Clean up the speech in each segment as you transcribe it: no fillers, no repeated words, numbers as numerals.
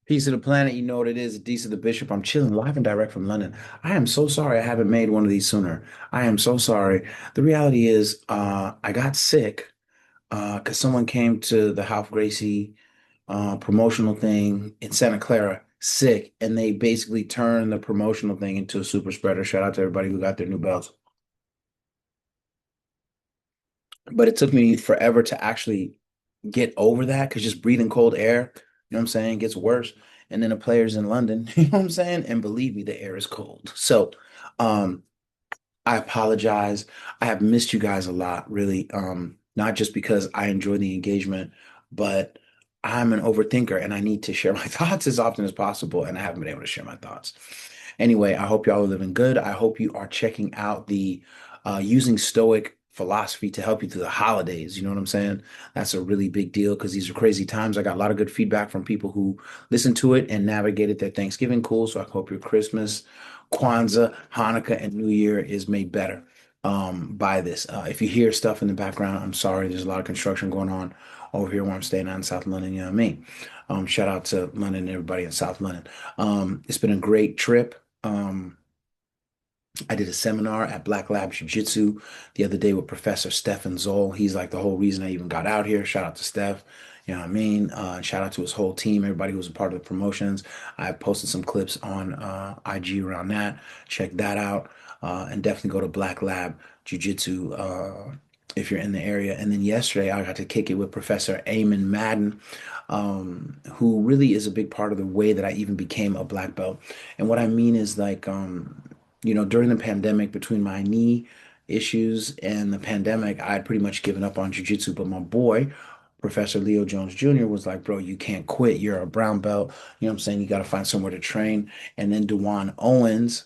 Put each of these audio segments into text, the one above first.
Piece of the planet, you know what it is. Deece of the Bishop. I'm chilling live and direct from London. I am so sorry I haven't made one of these sooner. I am so sorry. The reality is, I got sick because someone came to the Half Gracie promotional thing in Santa Clara sick, and they basically turned the promotional thing into a super spreader. Shout out to everybody who got their new belts. But it took me forever to actually get over that because just breathing cold air, you know what I'm saying, gets worse. And then the players in London, you know what I'm saying? And believe me, the air is cold. So, um, I apologize. I have missed you guys a lot, really. Not just because I enjoy the engagement, but I'm an overthinker and I need to share my thoughts as often as possible, and I haven't been able to share my thoughts. Anyway, I hope y'all are living good. I hope you are checking out the using Stoic philosophy to help you through the holidays. You know what I'm saying? That's a really big deal because these are crazy times. I got a lot of good feedback from people who listened to it and navigated their Thanksgiving cool. So I hope your Christmas, Kwanzaa, Hanukkah, and New Year is made better by this. If you hear stuff in the background, I'm sorry. There's a lot of construction going on over here where I'm staying out in South London. You know what I mean? Shout out to London and everybody in South London. It's been a great trip. I did a seminar at Black Lab Jiu-Jitsu the other day with Professor Stefan Zoll. He's like the whole reason I even got out here. Shout out to Steph. You know what I mean? Shout out to his whole team, everybody who was a part of the promotions. I posted some clips on IG around that. Check that out. And definitely go to Black Lab Jiu-Jitsu if you're in the area. And then yesterday I got to kick it with Professor Eamon Madden, who really is a big part of the way that I even became a black belt. And what I mean is like, during the pandemic, between my knee issues and the pandemic, I had pretty much given up on jujitsu. But my boy, Professor Leo Jones Jr., was like, bro, you can't quit. You're a brown belt. You know what I'm saying? You got to find somewhere to train. And then Dewan Owens,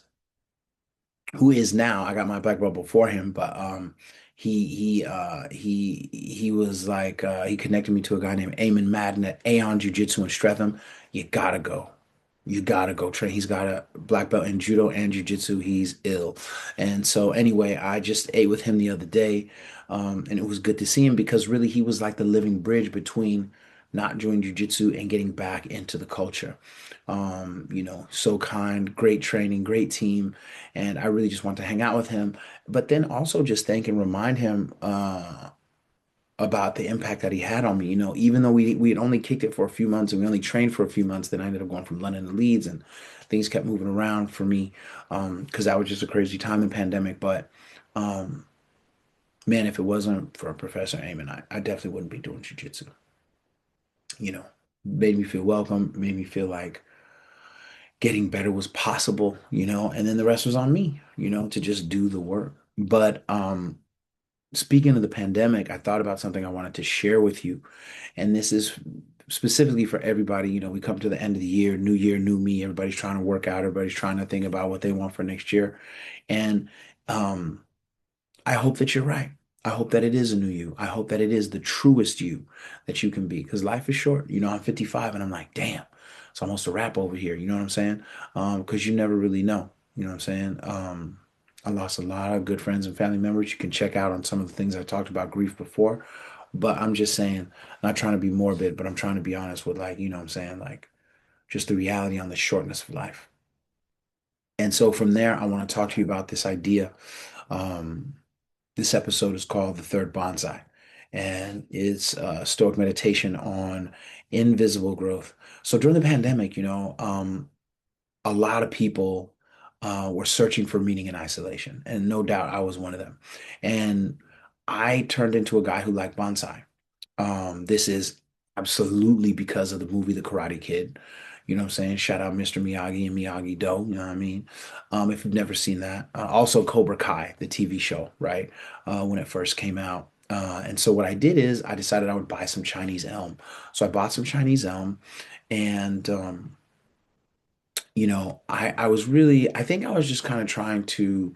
who is now, I got my black belt before him, but he was like he connected me to a guy named Eamon Madden at Aeon Jiu Jitsu in Streatham. You gotta go. You gotta go train. He's got a black belt in judo and jiu-jitsu. He's ill. And so anyway, I just ate with him the other day. And it was good to see him because really he was like the living bridge between not doing jiu-jitsu and getting back into the culture. So kind, great training, great team. And I really just want to hang out with him. But then also just thank and remind him about the impact that he had on me. Even though we had only kicked it for a few months and we only trained for a few months, then I ended up going from London to Leeds and things kept moving around for me because that was just a crazy time in the pandemic. But um, man, if it wasn't for Professor Amen, I definitely wouldn't be doing jujitsu. You know, made me feel welcome, made me feel like getting better was possible, and then the rest was on me, to just do the work. But speaking of the pandemic, I thought about something I wanted to share with you. And this is specifically for everybody. We come to the end of the year, new me. Everybody's trying to work out, everybody's trying to think about what they want for next year. And um, I hope that you're right. I hope that it is a new you. I hope that it is the truest you that you can be because life is short. I'm 55 and I'm like, damn, it's almost a wrap over here. You know what I'm saying? Because you never really know. You know what I'm saying? I lost a lot of good friends and family members. You can check out on some of the things I talked about grief before. But I'm just saying, not trying to be morbid, but I'm trying to be honest with like, you know what I'm saying? Like just the reality on the shortness of life. And so from there, I want to talk to you about this idea. Um, this episode is called The Third Bonsai, and it's a Stoic meditation on invisible growth. So during the pandemic, a lot of people were searching for meaning in isolation, and no doubt I was one of them. And I turned into a guy who liked bonsai. This is absolutely because of the movie The Karate Kid. You know what I'm saying? Shout out Mr. Miyagi and Miyagi-Do. You know what I mean? If you've never seen that. Also Cobra Kai, the TV show, right? When it first came out. And so what I did is I decided I would buy some Chinese elm. So I bought some Chinese elm and I was really, I think I was just kind of trying to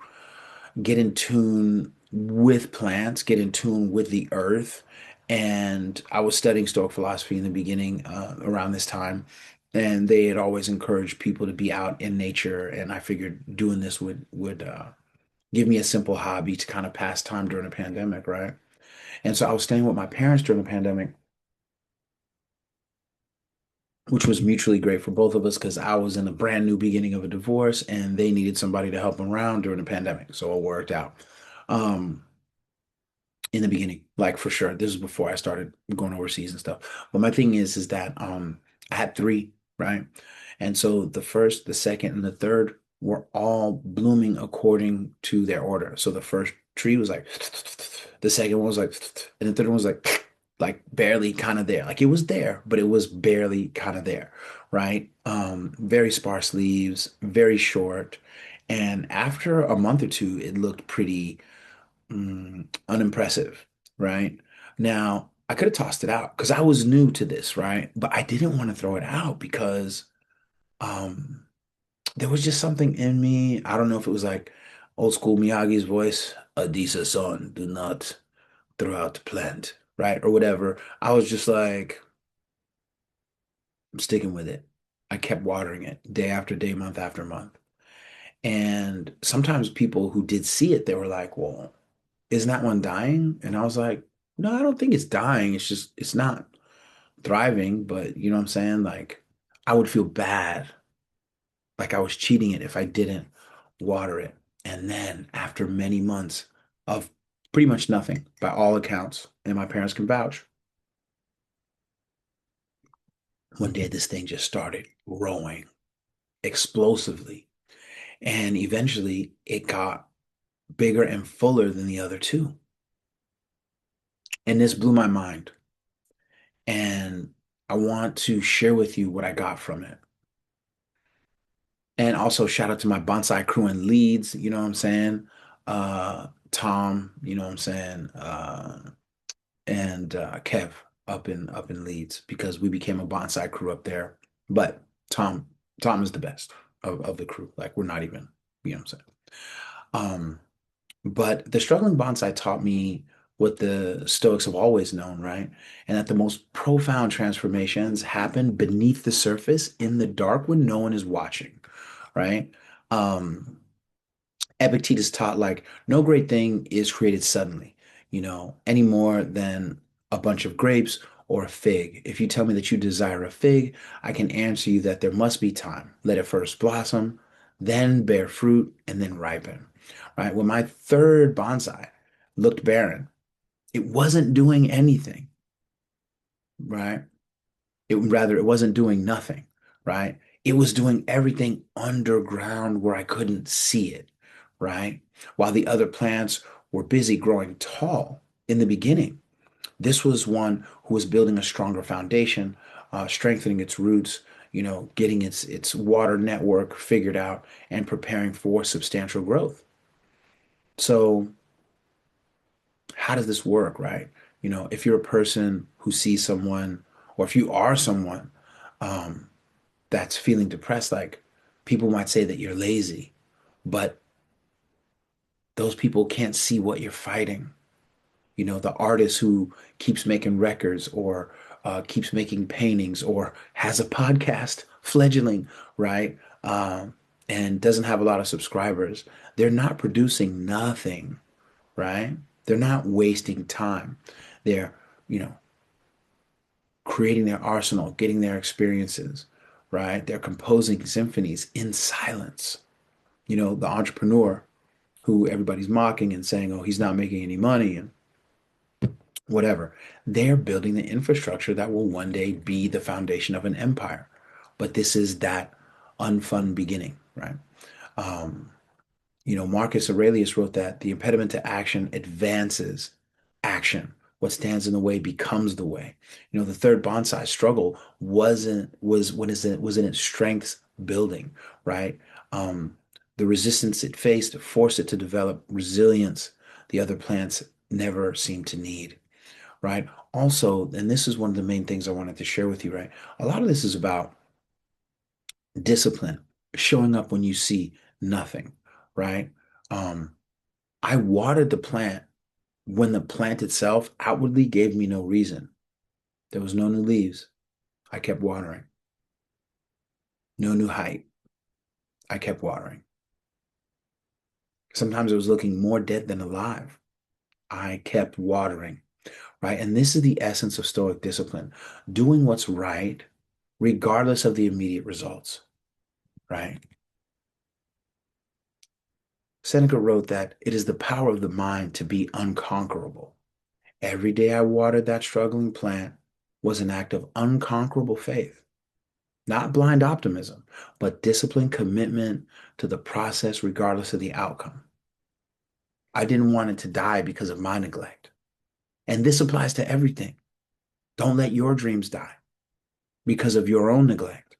get in tune with plants, get in tune with the earth. And I was studying Stoic philosophy in the beginning around this time. And they had always encouraged people to be out in nature. And I figured doing this would give me a simple hobby to kind of pass time during the pandemic, right? And so I was staying with my parents during the pandemic. which was mutually great for both of us because I was in a brand new beginning of a divorce and they needed somebody to help them around during the pandemic. So it worked out. Um, in the beginning, like for sure. This is before I started going overseas and stuff. But my thing is that I had three, right? And so the first, the second, and the third were all blooming according to their order. So the first tree was like the second one was like and the third one was like barely kind of there. Like it was there, but it was barely kind of there, right? Very sparse leaves, very short. And after a month or two, it looked pretty unimpressive, right? Now, I could have tossed it out because I was new to this, right? But I didn't want to throw it out because um, there was just something in me. I don't know if it was like old school Miyagi's voice, Adisa son, do not throw out the plant, right? Or whatever. I was just like, I'm sticking with it. I kept watering it day after day, month after month. And sometimes people who did see it, they were like, well, isn't that one dying? And I was like, no, I don't think it's dying. It's just, it's not thriving. But you know what I'm saying? Like, I would feel bad, like I was cheating it if I didn't water it. And then after many months of pretty much nothing, by all accounts, and my parents can vouch, one day this thing just started growing explosively. And eventually it got bigger and fuller than the other two. And this blew my mind. And I want to share with you what I got from it. And also shout out to my bonsai crew in Leeds, you know what I'm saying? Tom, you know what I'm saying? And Kev up in Leeds because we became a bonsai crew up there. But Tom, Tom is the best of the crew. Like we're not even, you know what I'm saying? Um, But the struggling bonsai taught me what the Stoics have always known, right? And that the most profound transformations happen beneath the surface in the dark when no one is watching, right? Um, Epictetus taught like no great thing is created suddenly, any more than a bunch of grapes or a fig. If you tell me that you desire a fig, I can answer you that there must be time. Let it first blossom, then bear fruit, and then ripen. Right? When my third bonsai looked barren, it wasn't doing anything, right? It wasn't doing nothing, right? It was doing everything underground where I couldn't see it, right? While the other plants were busy growing tall in the beginning. This was one who was building a stronger foundation, strengthening its roots, getting its water network figured out and preparing for substantial growth. So how does this work, right? If you're a person who sees someone, or if you are someone um, that's feeling depressed, like people might say that you're lazy, but those people can't see what you're fighting. The artist who keeps making records or keeps making paintings or has a podcast fledgling, right? And doesn't have a lot of subscribers. They're not producing nothing, right? They're not wasting time. They're, you know, creating their arsenal, getting their experiences, right? They're composing symphonies in silence. The entrepreneur who everybody's mocking and saying, oh, he's not making any money and whatever. They're building the infrastructure that will one day be the foundation of an empire. But this is that unfun beginning, right? Um, Marcus Aurelius wrote that the impediment to action advances action. What stands in the way becomes the way. The third bonsai struggle was in its strengths building, right? Um, the resistance it faced forced it to develop resilience the other plants never seemed to need, right? Also, and this is one of the main things I wanted to share with you, right? A lot of this is about discipline, showing up when you see nothing, right? Um, I watered the plant when the plant itself outwardly gave me no reason. There was no new leaves. I kept watering. No new height. I kept watering. Sometimes it was looking more dead than alive. I kept watering, right? And this is the essence of Stoic discipline, doing what's right regardless of the immediate results, right? Seneca wrote that it is the power of the mind to be unconquerable. Every day I watered that struggling plant was an act of unconquerable faith, not blind optimism, but disciplined commitment to the process regardless of the outcome. I didn't want it to die because of my neglect. And this applies to everything. Don't let your dreams die because of your own neglect,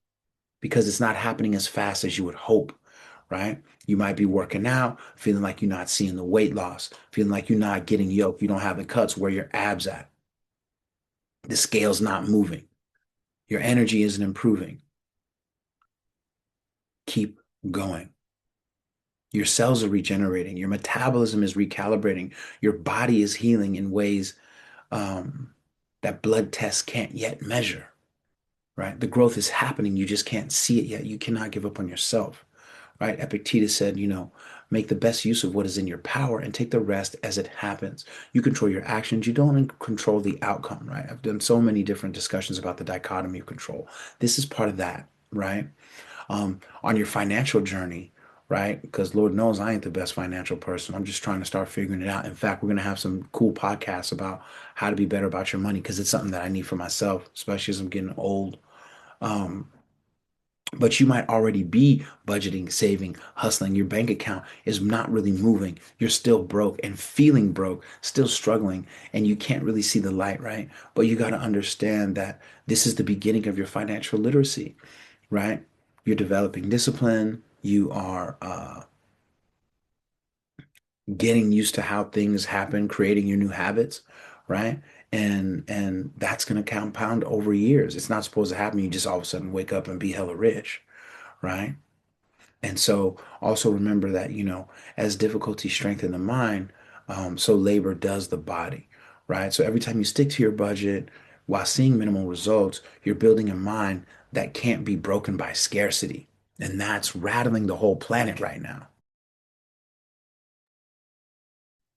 because it's not happening as fast as you would hope, right? You might be working out, feeling like you're not seeing the weight loss, feeling like you're not getting yoked, you don't have the cuts where your abs at. The scale's not moving. Your energy isn't improving. Keep going. Your cells are regenerating. Your metabolism is recalibrating. Your body is healing in ways um, that blood tests can't yet measure, right? The growth is happening. You just can't see it yet. You cannot give up on yourself, right? Epictetus said, make the best use of what is in your power and take the rest as it happens. You control your actions. You don't control the outcome, right? I've done so many different discussions about the dichotomy of control. This is part of that, right? On your financial journey, right? Because Lord knows I ain't the best financial person. I'm just trying to start figuring it out. In fact, we're going to have some cool podcasts about how to be better about your money because it's something that I need for myself, especially as I'm getting old. Um, but you might already be budgeting, saving, hustling. Your bank account is not really moving. You're still broke and feeling broke, still struggling, and you can't really see the light, right? But you got to understand that this is the beginning of your financial literacy, right? You're developing discipline. You are getting used to how things happen, creating your new habits, right? And that's going to compound over years. It's not supposed to happen. You just all of a sudden wake up and be hella rich, right? And so also remember that, as difficulty strengthen the mind, so labor does the body, right? So every time you stick to your budget while seeing minimal results, you're building a mind that can't be broken by scarcity. And that's rattling the whole planet right now.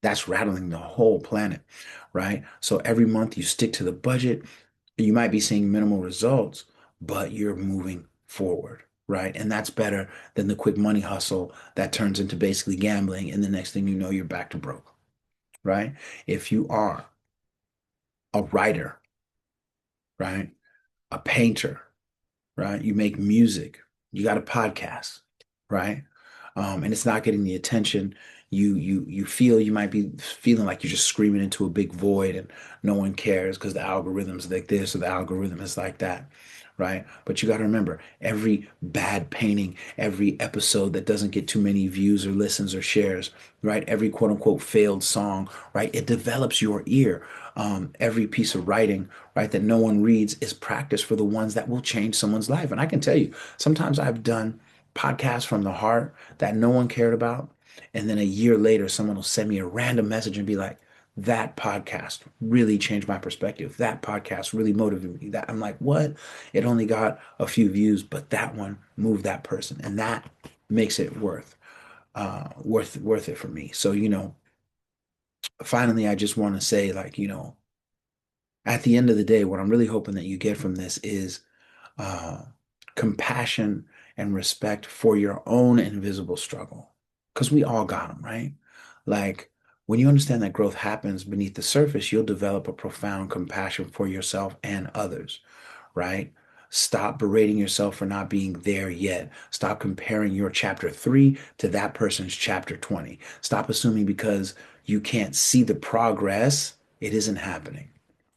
That's rattling the whole planet, right? So every month you stick to the budget, you might be seeing minimal results, but you're moving forward, right? And that's better than the quick money hustle that turns into basically gambling. And the next thing you know, you're back to broke, right? If you are a writer, right? A painter, right? You make music, you got a podcast, right? And it's not getting the attention you feel. You might be feeling like you're just screaming into a big void and no one cares because the algorithm's like this or the algorithm is like that, right? But you got to remember, every bad painting, every episode that doesn't get too many views or listens or shares, right? Every quote unquote failed song, right? It develops your ear. Every piece of writing, right, that no one reads is practice for the ones that will change someone's life. And I can tell you, sometimes I've done podcasts from the heart that no one cared about. And then a year later, someone will send me a random message and be like, that podcast really changed my perspective. That podcast really motivated me. That I'm like, what? It only got a few views, but that one moved that person. And that makes it worth it for me. So, finally, I just want to say, like, at the end of the day, what I'm really hoping that you get from this is uh, compassion and respect for your own invisible struggle. Because we all got them, right? Like when you understand that growth happens beneath the surface, you'll develop a profound compassion for yourself and others, right? Stop berating yourself for not being there yet. Stop comparing your chapter 3 to that person's chapter 20. Stop assuming because you can't see the progress, it isn't happening,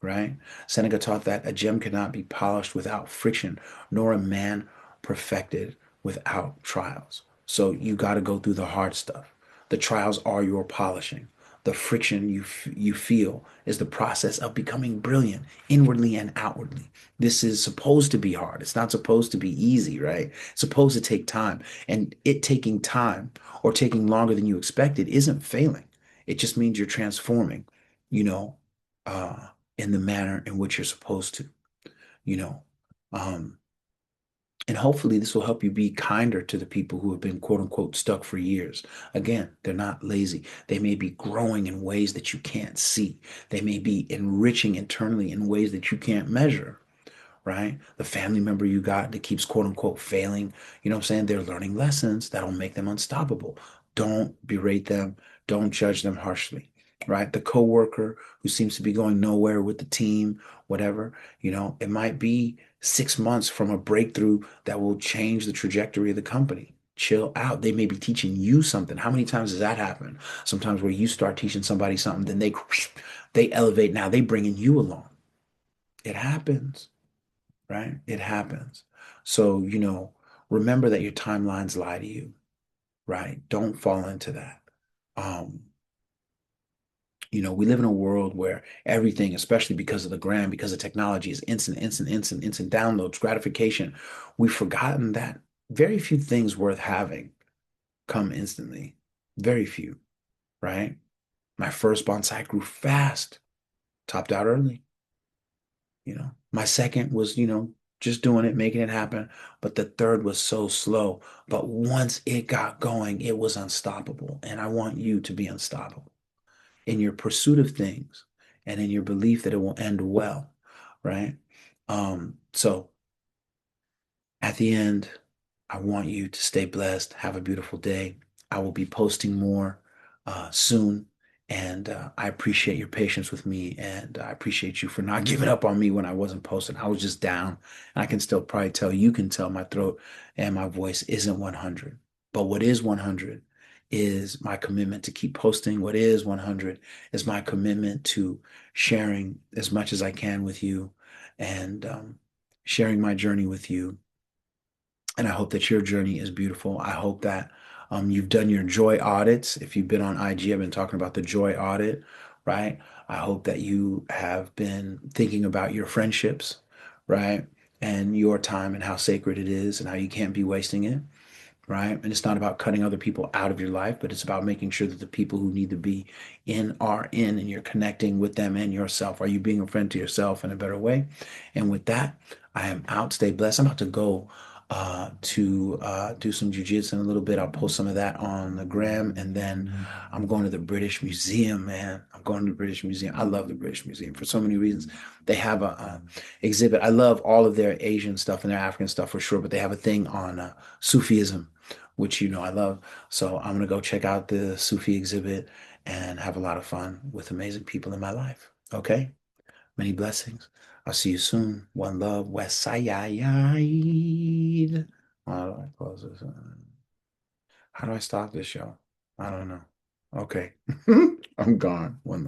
right? Seneca taught that a gem cannot be polished without friction, nor a man perfected without trials. So you got to go through the hard stuff. The trials are your polishing. The friction you feel is the process of becoming brilliant inwardly and outwardly. This is supposed to be hard. It's not supposed to be easy, right? It's supposed to take time. And it taking time or taking longer than you expected isn't failing. It just means you're transforming, you know, uh, in the manner in which you're supposed to, you know. Um, and hopefully this will help you be kinder to the people who have been quote unquote stuck for years. Again, they're not lazy. They may be growing in ways that you can't see. They may be enriching internally in ways that you can't measure, right? The family member you got that keeps quote unquote failing, you know what I'm saying? They're learning lessons that'll make them unstoppable. Don't berate them. Don't judge them harshly, right? The coworker who seems to be going nowhere with the team, whatever, it might be 6 months from a breakthrough that will change the trajectory of the company. Chill out. They may be teaching you something. How many times does that happen? Sometimes where you start teaching somebody something, then they elevate. Now they bringing you along. It happens, right? It happens. So, remember that your timelines lie to you, right? Don't fall into that. Um, we live in a world where everything, especially because of the gram, because of technology, is instant, instant, instant, instant downloads, gratification. We've forgotten that very few things worth having come instantly. Very few, right? My first bonsai grew fast, topped out early. My second was, just doing it, making it happen. But the third was so slow. But once it got going, it was unstoppable. And I want you to be unstoppable in your pursuit of things and in your belief that it will end well, right? So at the end, I want you to stay blessed. Have a beautiful day. I will be posting more soon. And I appreciate your patience with me. And I appreciate you for not giving up on me when I wasn't posting. I was just down. And I can still probably tell, you can tell my throat and my voice isn't 100. But what is 100 is my commitment to keep posting. What is 100 is my commitment to sharing as much as I can with you and sharing my journey with you, and I hope that your journey is beautiful. I hope that you've done your joy audits. If you've been on IG, I've been talking about the joy audit, right? I hope that you have been thinking about your friendships, right? And your time and how sacred it is and how you can't be wasting it, right? And it's not about cutting other people out of your life, but it's about making sure that the people who need to be in are in and you're connecting with them and yourself. Are you being a friend to yourself in a better way? And with that, I am out. Stay blessed. I'm about to go to do some jujitsu in a little bit. I'll post some of that on the gram, and then I'm going to the British Museum, man. I'm going to the British Museum. I love the British Museum for so many reasons. They have a exhibit. I love all of their Asian stuff and their African stuff for sure, but they have a thing on Sufism, which I love. So I'm gonna go check out the Sufi exhibit and have a lot of fun with amazing people in my life. Okay? Many blessings. I'll see you soon. One love, West Side. How do I close this? How do I stop this show? I don't know. Okay. I'm gone. One love.